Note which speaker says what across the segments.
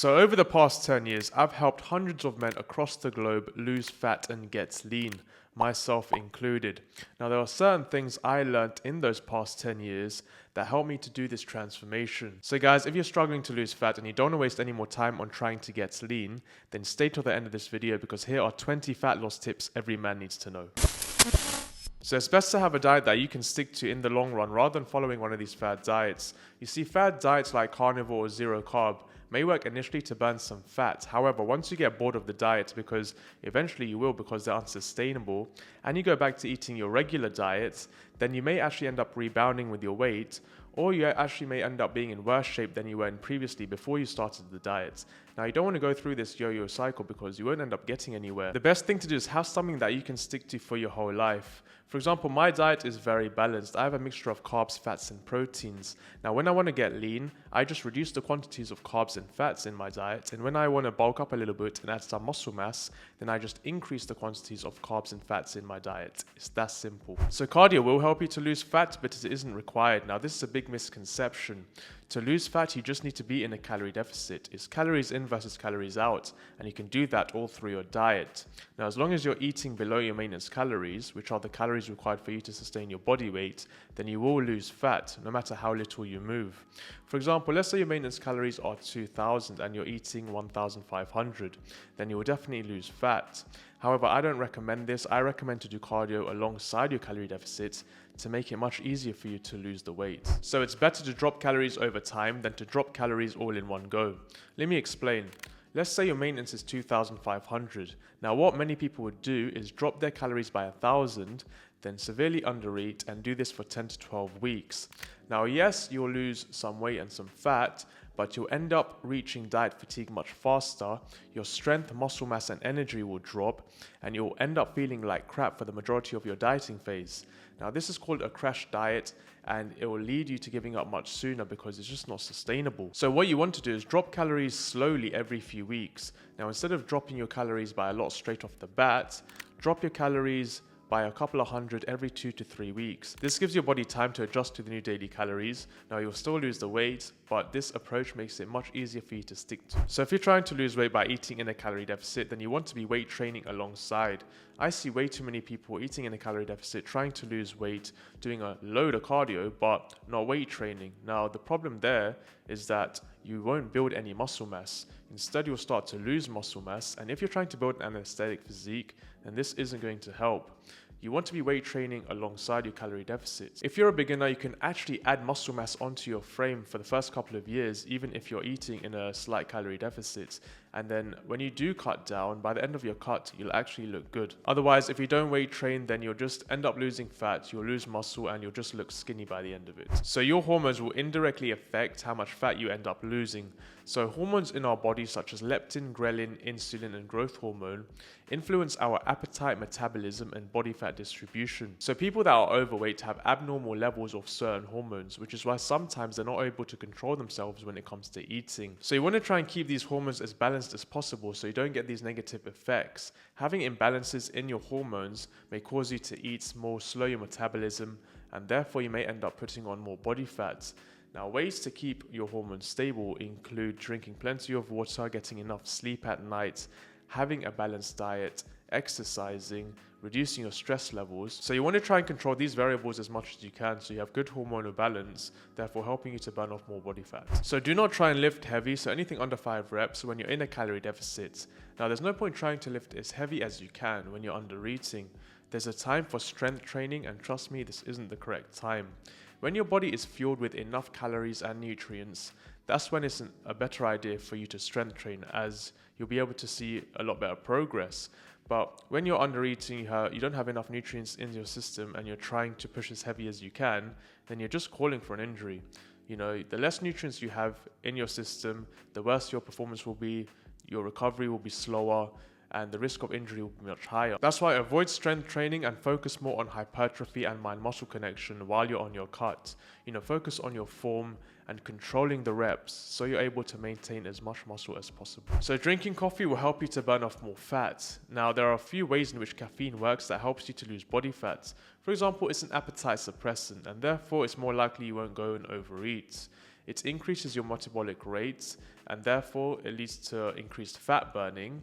Speaker 1: So over the past 10 years, I've helped hundreds of men across the globe lose fat and get lean, myself included. Now there are certain things I learned in those past 10 years that helped me to do this transformation. So guys, if you're struggling to lose fat and you don't want to waste any more time on trying to get lean, then stay till the end of this video because here are 20 fat loss tips every man needs to know. So it's best to have a diet that you can stick to in the long run rather than following one of these fad diets. You see, fad diets like carnivore or zero carb may work initially to burn some fat. However, once you get bored of the diet, because eventually you will because they're unsustainable, and you go back to eating your regular diets, then you may actually end up rebounding with your weight, or you actually may end up being in worse shape than you were in previously before you started the diet. Now, you don't want to go through this yo-yo cycle because you won't end up getting anywhere. The best thing to do is have something that you can stick to for your whole life. For example, my diet is very balanced. I have a mixture of carbs, fats, and proteins. Now, when I want to get lean, I just reduce the quantities of carbs and fats in my diet. And when I want to bulk up a little bit and add some muscle mass, then I just increase the quantities of carbs and fats in my diet. It's that simple. So cardio will help you to lose fat, but it isn't required. Now, this is a big misconception. To lose fat, you just need to be in a calorie deficit. It's calories in versus calories out, and you can do that all through your diet. Now, as long as you're eating below your maintenance calories, which are the calories required for you to sustain your body weight, then you will lose fat, no matter how little you move. For example, let's say your maintenance calories are 2,000 and you're eating 1,500, then you will definitely lose fat. However, I don't recommend this. I recommend to do cardio alongside your calorie deficit to make it much easier for you to lose the weight. So it's better to drop calories over time than to drop calories all in one go. Let me explain. Let's say your maintenance is 2,500. Now what many people would do is drop their calories by 1,000, then severely undereat and do this for 10 to 12 weeks. Now yes, you'll lose some weight and some fat, but you'll end up reaching diet fatigue much faster. Your strength, muscle mass, and energy will drop, and you'll end up feeling like crap for the majority of your dieting phase. Now, this is called a crash diet, and it will lead you to giving up much sooner because it's just not sustainable. So what you want to do is drop calories slowly every few weeks. Now, instead of dropping your calories by a lot straight off the bat, drop your calories by a couple of hundred every 2 to 3 weeks. This gives your body time to adjust to the new daily calories. Now you'll still lose the weight, but this approach makes it much easier for you to stick to. So if you're trying to lose weight by eating in a calorie deficit, then you want to be weight training alongside. I see way too many people eating in a calorie deficit, trying to lose weight, doing a load of cardio, but not weight training. Now the problem there is that you won't build any muscle mass. Instead, you'll start to lose muscle mass, and if you're trying to build an aesthetic physique, then this isn't going to help. You want to be weight training alongside your calorie deficits. If you're a beginner, you can actually add muscle mass onto your frame for the first couple of years, even if you're eating in a slight calorie deficit. And then when you do cut down, by the end of your cut, you'll actually look good. Otherwise, if you don't weight train, then you'll just end up losing fat, you'll lose muscle, and you'll just look skinny by the end of it. So your hormones will indirectly affect how much fat you end up losing. So hormones in our body, such as leptin, ghrelin, insulin, and growth hormone, influence our appetite, metabolism, and body fat distribution. So people that are overweight have abnormal levels of certain hormones, which is why sometimes they're not able to control themselves when it comes to eating. So you want to try and keep these hormones as balanced as possible so you don't get these negative effects. Having imbalances in your hormones may cause you to eat more, slow your metabolism, and therefore you may end up putting on more body fat. Now, ways to keep your hormones stable include drinking plenty of water, getting enough sleep at night, having a balanced diet, exercising, reducing your stress levels. So you want to try and control these variables as much as you can so you have good hormonal balance, therefore helping you to burn off more body fat. So do not try and lift heavy, so anything under 5 reps when you're in a calorie deficit. Now there's no point trying to lift as heavy as you can when you're under eating. There's a time for strength training, and trust me, this isn't the correct time. When your body is fueled with enough calories and nutrients, that's when it's a better idea for you to strength train, as you'll be able to see a lot better progress. But when you're under eating, you don't have enough nutrients in your system and you're trying to push as heavy as you can, then you're just calling for an injury. You know, the less nutrients you have in your system, the worse your performance will be, your recovery will be slower, and the risk of injury will be much higher. That's why avoid strength training and focus more on hypertrophy and mind-muscle connection while you're on your cut. You know, focus on your form and controlling the reps so you're able to maintain as much muscle as possible. So drinking coffee will help you to burn off more fat. Now, there are a few ways in which caffeine works that helps you to lose body fat. For example, it's an appetite suppressant, and therefore it's more likely you won't go and overeat. It increases your metabolic rates and therefore it leads to increased fat burning.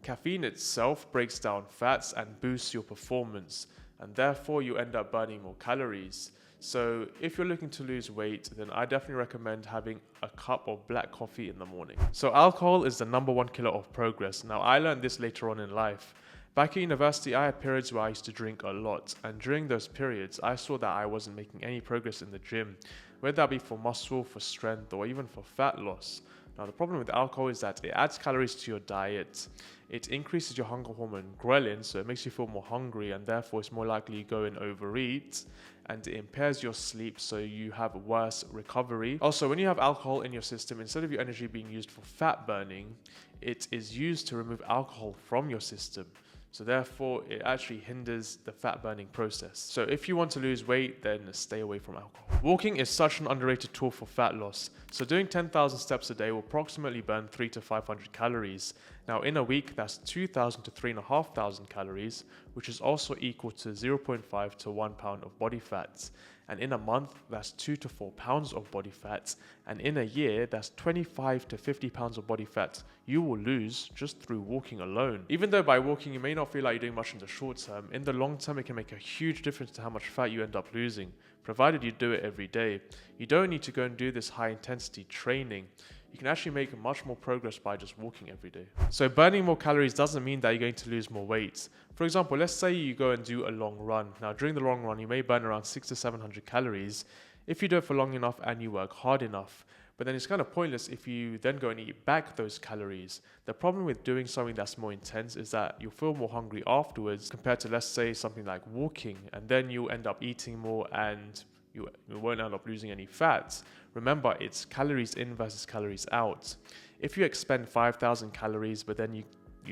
Speaker 1: Caffeine itself breaks down fats and boosts your performance, and therefore you end up burning more calories. So if you're looking to lose weight, then I definitely recommend having a cup of black coffee in the morning. So alcohol is the number one killer of progress. Now I learned this later on in life. Back at university, I had periods where I used to drink a lot, and during those periods, I saw that I wasn't making any progress in the gym, whether that be for muscle, for strength, or even for fat loss. Now the problem with alcohol is that it adds calories to your diet. It increases your hunger hormone ghrelin, so it makes you feel more hungry, and therefore it's more likely you go and overeat, and it impairs your sleep, so you have worse recovery. Also, when you have alcohol in your system, instead of your energy being used for fat burning, it is used to remove alcohol from your system. So therefore, it actually hinders the fat burning process. So if you want to lose weight, then stay away from alcohol. Walking is such an underrated tool for fat loss. So doing 10,000 steps a day will approximately burn 300 to 500 calories. Now in a week, that's 2,000 to 3,500 calories, which is also equal to 0.5 to 1 pound of body fat. And in a month, that's 2 to 4 pounds of body fat. And in a year, that's 25 to 50 pounds of body fat you will lose just through walking alone. Even though by walking, you may not feel like you're doing much in the short term, in the long term, it can make a huge difference to how much fat you end up losing, provided you do it every day. You don't need to go and do this high intensity training. You can actually make much more progress by just walking every day. So burning more calories doesn't mean that you're going to lose more weight. For example, let's say you go and do a long run. Now during the long run, you may burn around 600 to 700 calories if you do it for long enough and you work hard enough. But then it's kind of pointless if you then go and eat back those calories. The problem with doing something that's more intense is that you'll feel more hungry afterwards compared to, let's say, something like walking, and then you'll end up eating more and you won't end up losing any fat. Remember, it's calories in versus calories out. If you expend 5,000 calories, but then you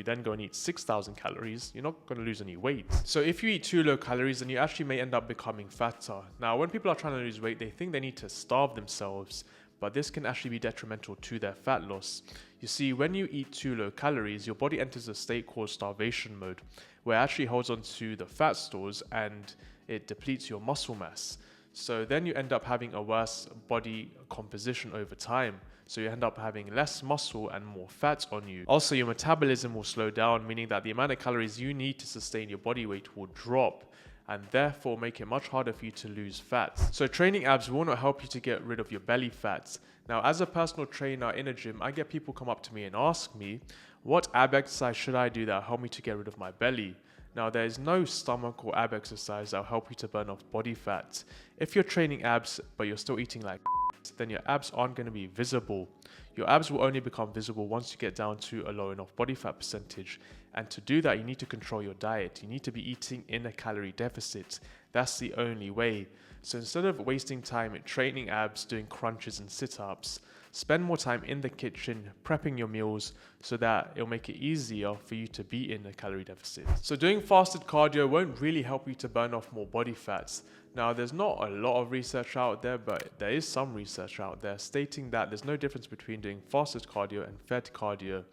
Speaker 1: then go and eat 6,000 calories, you're not going to lose any weight. So if you eat too low calories, then you actually may end up becoming fatter. Now, when people are trying to lose weight, they think they need to starve themselves, but this can actually be detrimental to their fat loss. You see, when you eat too low calories, your body enters a state called starvation mode, where it actually holds on to the fat stores and it depletes your muscle mass. So then you end up having a worse body composition over time. So you end up having less muscle and more fat on you. Also, your metabolism will slow down, meaning that the amount of calories you need to sustain your body weight will drop, and therefore make it much harder for you to lose fat. So training abs will not help you to get rid of your belly fat. Now, as a personal trainer in a gym, I get people come up to me and ask me, what ab exercise should I do that will help me to get rid of my belly? Now, there is no stomach or ab exercise that will help you to burn off body fat. If you're training abs, but you're still eating like then your abs aren't going to be visible. Your abs will only become visible once you get down to a low enough body fat percentage. And to do that, you need to control your diet. You need to be eating in a calorie deficit. That's the only way. So instead of wasting time training abs, doing crunches and sit-ups, spend more time in the kitchen prepping your meals so that it'll make it easier for you to be in a calorie deficit. So doing fasted cardio won't really help you to burn off more body fats. Now, there's not a lot of research out there, but there is some research out there stating that there's no difference between doing fasted cardio and fed cardio.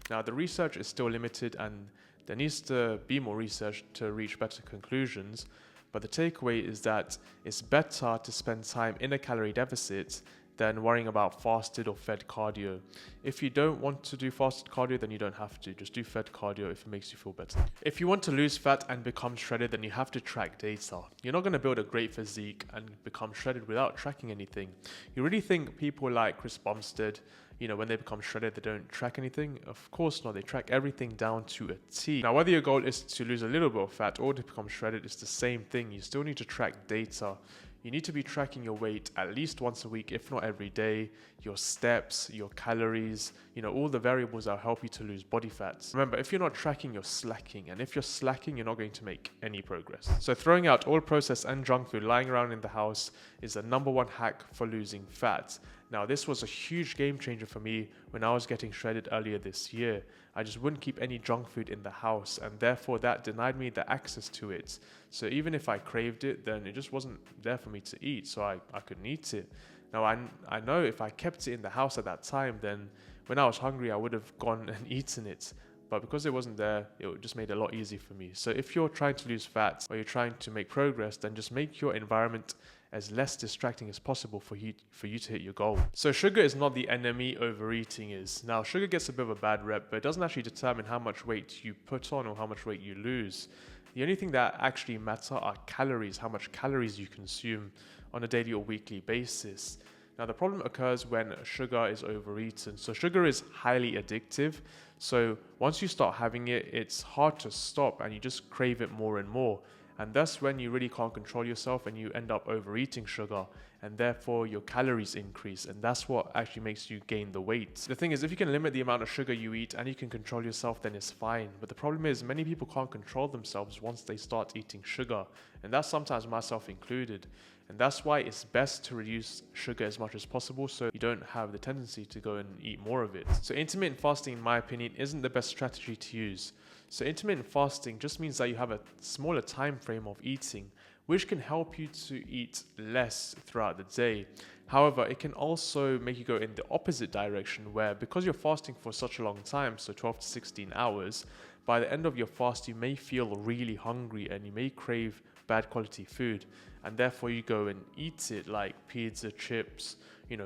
Speaker 1: Now, the research is still limited and there needs to be more research to reach better conclusions. But the takeaway is that it's better to spend time in a calorie deficit than worrying about fasted or fed cardio. If you don't want to do fasted cardio, then you don't have to. Just do fed cardio if it makes you feel better. If you want to lose fat and become shredded, then you have to track data. You're not going to build a great physique and become shredded without tracking anything. You really think people like Chris Bumstead, when they become shredded, they don't track anything? Of course not. They track everything down to a T. Now, whether your goal is to lose a little bit of fat or to become shredded, it's the same thing. You still need to track data. You need to be tracking your weight at least once a week, if not every day, your steps, your calories, all the variables that will help you to lose body fat. Remember, if you're not tracking, you're slacking. And if you're slacking, you're not going to make any progress. So throwing out all processed and junk food lying around in the house is the number one hack for losing fat. Now, this was a huge game changer for me when I was getting shredded earlier this year. I just wouldn't keep any junk food in the house, and therefore that denied me the access to it. So even if I craved it, then it just wasn't there for me to eat, so I couldn't eat it. Now, I know if I kept it in the house at that time, then when I was hungry, I would have gone and eaten it. But because it wasn't there, it just made it a lot easier for me. So if you're trying to lose fat or you're trying to make progress, then just make your environment as less distracting as possible for you to hit your goal. So sugar is not the enemy, overeating is. Now, sugar gets a bit of a bad rep, but it doesn't actually determine how much weight you put on or how much weight you lose. The only thing that actually matter are calories, how much calories you consume on a daily or weekly basis. Now, the problem occurs when sugar is overeaten. So sugar is highly addictive. So once you start having it, it's hard to stop and you just crave it more and more. And that's when you really can't control yourself and you end up overeating sugar, and therefore your calories increase, and that's what actually makes you gain the weight. The thing is, if you can limit the amount of sugar you eat and you can control yourself, then it's fine. But the problem is many people can't control themselves once they start eating sugar, and that's sometimes myself included. And that's why it's best to reduce sugar as much as possible so you don't have the tendency to go and eat more of it. So intermittent fasting, in my opinion, isn't the best strategy to use. So intermittent fasting just means that you have a smaller time frame of eating, which can help you to eat less throughout the day. However, it can also make you go in the opposite direction where, because you're fasting for such a long time, so 12 to 16 hours, by the end of your fast, you may feel really hungry and you may crave bad quality food. And therefore you go and eat it, like pizza, chips,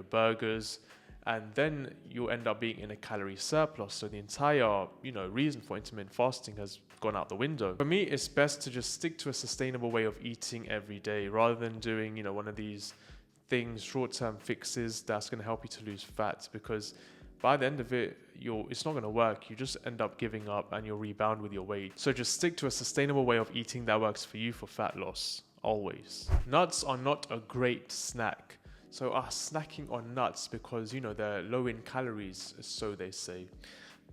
Speaker 1: burgers, and then you'll end up being in a calorie surplus. So the entire, reason for intermittent fasting has gone out the window. For me, it's best to just stick to a sustainable way of eating every day rather than doing, one of these things, short-term fixes that's going to help you to lose fat, because by the end of it, it's not going to work. You just end up giving up and you'll rebound with your weight. So just stick to a sustainable way of eating that works for you for fat loss, always. Nuts are not a great snack. So snacking on nuts because, they're low in calories, so they say.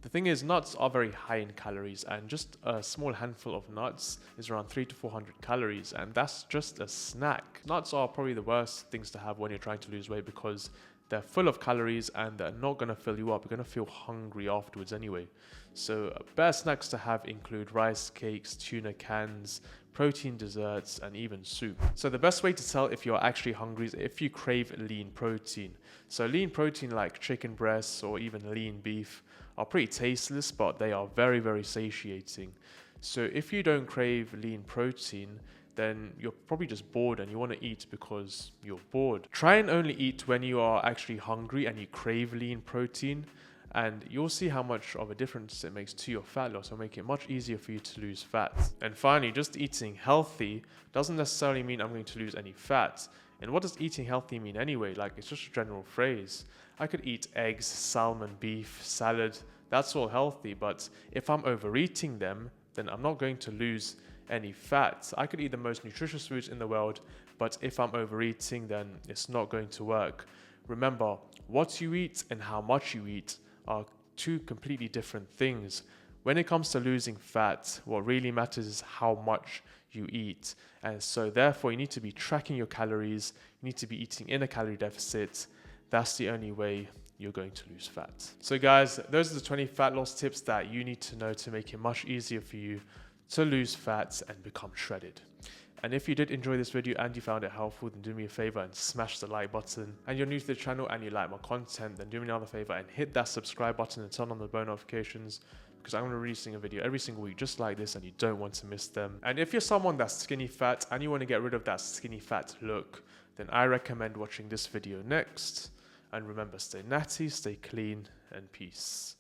Speaker 1: The thing is, nuts are very high in calories, and just a small handful of nuts is around 300 to 400 calories, and that's just a snack. Nuts are probably the worst things to have when you're trying to lose weight because they're full of calories and they're not going to fill you up. You're going to feel hungry afterwards anyway. So better snacks to have include rice cakes, tuna cans, protein desserts, and even soup. So the best way to tell if you're actually hungry is if you crave lean protein. So lean protein like chicken breasts or even lean beef are pretty tasteless, but they are very, very satiating. So if you don't crave lean protein, then you're probably just bored and you want to eat because you're bored. Try and only eat when you are actually hungry and you crave lean protein, and you'll see how much of a difference it makes to your fat loss. It'll make it much easier for you to lose fat. And finally, just eating healthy doesn't necessarily mean I'm going to lose any fat. And what does eating healthy mean anyway? Like, it's just a general phrase. I could eat eggs, salmon, beef, salad. That's all healthy. But if I'm overeating them, then I'm not going to lose any fat. I could eat the most nutritious foods in the world, but if I'm overeating, then it's not going to work. Remember, what you eat and how much you eat are two completely different things. When it comes to losing fat, what really matters is how much you eat. And so therefore, you need to be tracking your calories. You need to be eating in a calorie deficit. That's the only way you're going to lose fat. So guys, those are the 20 fat loss tips that you need to know to make it much easier for you to lose fat and become shredded. And if you did enjoy this video and you found it helpful, then do me a favor and smash the like button. And you're new to the channel and you like my content, then do me another favor and hit that subscribe button and turn on the bell notifications, because I'm going to be releasing a video every single week just like this and you don't want to miss them. And if you're someone that's skinny fat and you want to get rid of that skinny fat look, then I recommend watching this video next. And remember, stay natty, stay clean, and peace.